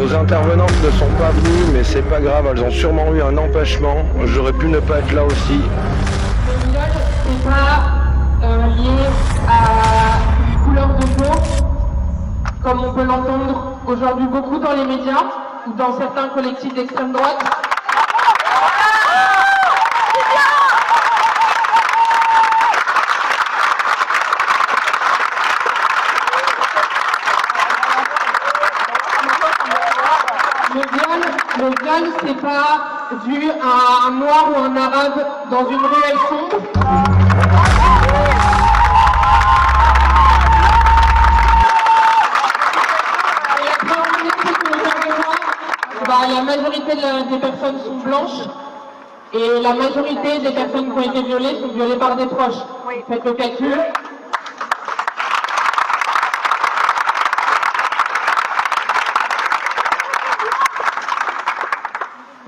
Nos intervenantes ne sont pas venues, mais c'est pas grave, elles ont sûrement eu un empêchement. J'aurais pu ne pas être là aussi. Le viol, c'est pas lié à une couleur de peau, comme on peut l'entendre aujourd'hui beaucoup dans les médias ou dans certains collectifs d'extrême droite. Le viol, c'est pas dû à un noir ou un arabe dans une ruelle sombre. La majorité des personnes sont blanches et la majorité des personnes qui ont été violées sont violées par des proches. Faites le calcul.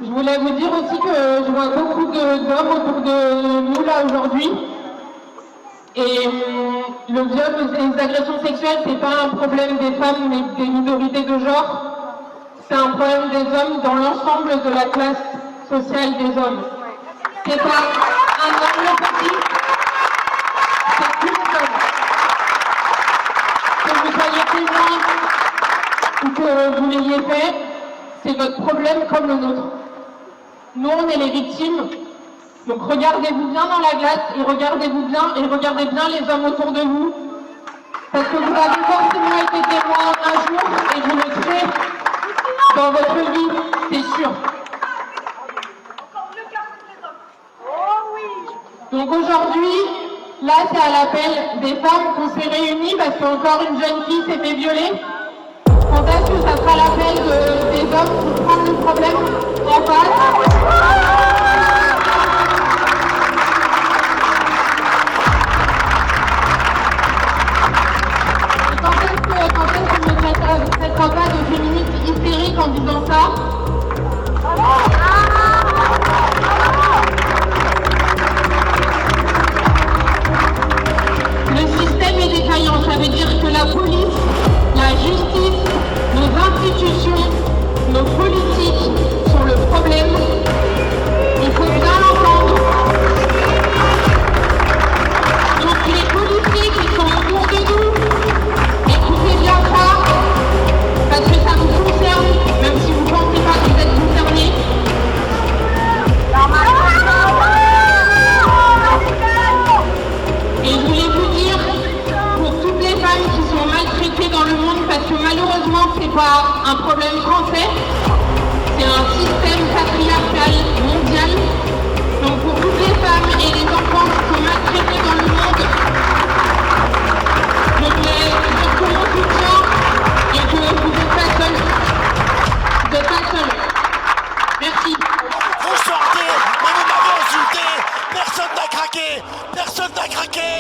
Je voulais vous dire aussi que je vois beaucoup d'hommes autour de nous là aujourd'hui. Et le viol, les agressions sexuelles, c'est pas un problème des femmes mais des minorités de genre. C'est un problème des hommes dans l'ensemble de la classe sociale des hommes. C'est pas un homme petit, c'est tous les hommes. Que vous soyez témoin ou que vous l'ayez fait, c'est votre problème comme le nôtre. Nous, on est les victimes. Donc regardez-vous bien dans la glace et regardez bien les hommes autour de vous. Parce que vous avez forcément été témoin un jour et vous le serez dans votre vie, c'est sûr. Donc aujourd'hui, là c'est à l'appel des femmes qu'on s'est réunies parce qu'encore une jeune fille s'est fait violer. Quand est-ce que ça sera l'appel des hommes pour prendre le problème en face? Ne traitera pas de féministe hystérique en disant ça. Le système est défaillant, ça veut dire que la police, la justice, nos institutions, nos politiques sont le problème. Il faut bien l'entendre. Donc les policiers qui sont autour de nous, écoutez bien ça. Parce que ça vous concerne, même si vous ne pensez pas que vous êtes concernés. Et je voulais vous dire, pour toutes les femmes qui sont maltraitées dans le monde, parce que malheureusement, ce n'est pas un problème français, c'est un système patriarcal mondial. Donc pour toutes les femmes et les enfants qui sont maltraités dans le monde, je voulais dire que mon soutien et que vous n'êtes pas seuls. Vous n'êtes pas seuls. Merci. Vous sortez, mais vous m'avez insulté. Personne n'a craqué. Personne n'a craqué.